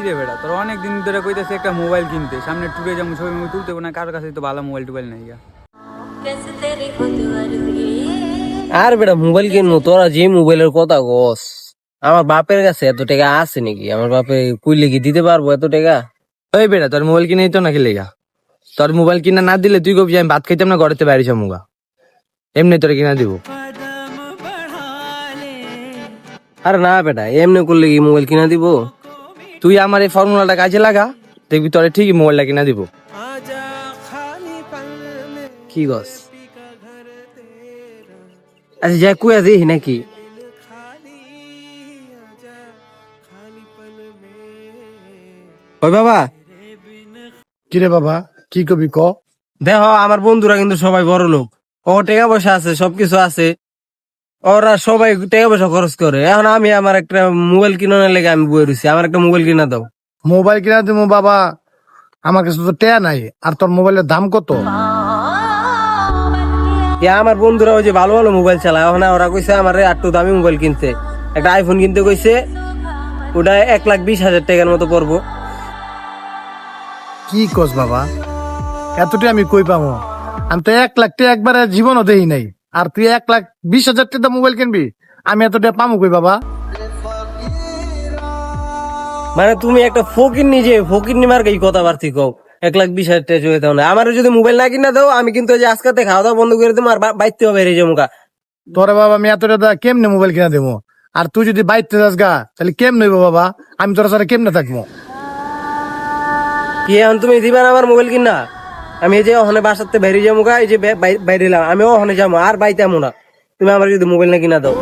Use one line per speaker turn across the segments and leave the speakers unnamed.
রে বেটা, তোর অনেক দিন ধরে কইতেছে একটা মোবাইল কিনতে, সামনে ট্যুরে যেমন ছবি মুভি তুলতে না, কারোর কাছে তো ভালো মোবাইল টোবাইল নাই গা।
আর বেটা মোবাইল কিনবো, তোরা যে মোবাইলের কথা কস, আমার বাপের কাছে এত টাকা আছে নাকি? আমার বাপে কইলে কি দিতে পারবো এত টাকা?
ওই বেটা, তোর মোবাইল কিনে দিত নাকি লেগা? তোর মোবাইল কিনা না দিলে তুই কবি আমি ভাত খাইতাম না, ঘরেতে বাইরে মুগা এমনি তোরে কিনা দিব।
আরে না বেটা, এমনি করলে কি মোবাইল কিনা দিব?
তুই আমার এই ফর্মুলাটা কাজে লাগা, দেখবি তোরে ঠিকই মোবাইলটা কিনা দিব।
কি গস? আচ্ছা যা কুয়া দিই নাকি? ওই বাবা,
কিরে বাবা, কি কবি ক?
দেখো আমার বন্ধুরা কিন্তু সবাই বড় লোক, ও টাকা পয়সা আছে, সবকিছু আছে, ওরা সবাই টাকা পয়সা খরচ করে। এখন আমি আমার একটা মোবাইল কিনানোর লেগে আমি বয়ে রয়েছি, আমার একটা মোবাইল কিনা দাও।
মোবাইল কিনা দেবো বাবা, আমার কাছে তো টেয়া নাই। আর তোর মোবাইলের দাম কত?
আমার বন্ধুরা ওই যে ভালো ভালো মোবাইল চালায়, এখন ওরা কইছে আমার একটু দামি মোবাইল কিনতে, একটা আইফোন কিনতে কইছে, ওটা 1,20,000 টাকার মতো পড়বো।
কি কস বাবা, এতটি আমি কই পাবো? আমি তো 1 লাখ টাকা একবারে জীবনও দেই নাই, আর তুই 1,20,000 টাকা মোবাইল কিনবি? আমি এতটা পামু কই বাবা?
মানে তুমি একটা ফকির নিজে ফকির নিমার এই কথাবার্তি কও, 1,20,000 টাকা চলে দাও না। আমার যদি মোবাইল না কিনা দাও, আমি কিন্তু যে আজকাতে খাওয়া দাওয়া বন্ধ করে দেবো, আর বাইতে হবে রে মুখা।
তোরে বাবা আমি এতটা কেমনে মোবাইল কিনা দেবো? আর তুই যদি বাইতে যাস গা, তাহলে কেমনে হইবো বাবা? আমি তোর সাথে কেমনে থাকবো?
কি এখন তুমি দিবা না আমার মোবাইল কিনা? আমি এই যে ওখানে বাসাতে বাইরে যাবো গা, এই যে বাইরে এলাম, আমি ওখানে যাবো, আর বাইতে আমো না তুমি আমার যদি মোবাইল না কিনা দাও।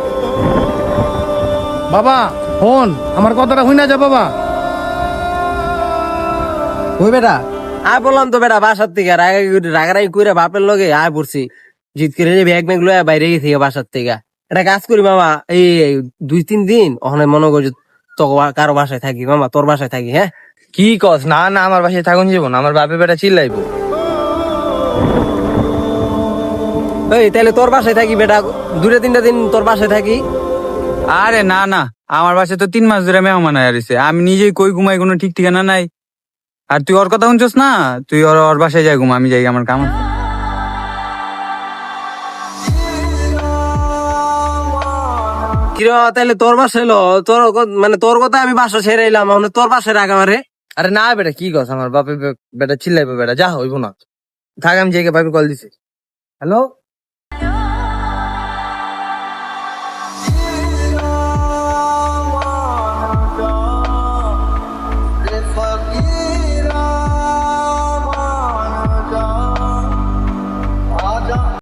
বাবা ফোন, আমার কথাটা হই না যা বাবা।
ওই বেটা আয় বললাম তো বেটা, বাসার থেকে রাগারাগি করে বাপের লগে আয় পড়ছি, জিত করে যে ব্যাগ ম্যাগ লয়ে বাইরে গেছি বাসার থেকে। এটা কাজ করি মামা, এই 2-3 দিন ওখানে মনে করছি তো কারো বাসায় থাকি মামা, তোর বাসায় থাকি। হ্যাঁ
কি কস? না না, আমার বাসায় থাকুন যাবো না, আমার বাপে বেটা চিল্লাইবো।
এই তাহলে তোর বাসায় থাকি বেটা, 2-3 দিন তোর বাসায় থাকি।
আরে না না, আমার বাসায় তো 3 মাস ধরে মেহমান আসছে, আমি নিজেই কই ঘুমাই, কোনো ঠিক ঠিকানা নাই। আর তুই ওর কথা শুনছস না? তুই ওর বাসায় যাই ঘুমা, আমি যাই আমার কাম আছে।
কিরে তাহলে তোর বাসায় এলো, তোর মানে তোর কথা আমি বাসা ছেড়ে এলাম, মানে তোর বাসায় রাখ আমারে।
আরে না বেটা, কি কস? আমার বাপে বেটা চিল্লাইবো বেটা, যা হইব না, থাক আমি জেগে ভাবে কল দিছি।
হ্যালো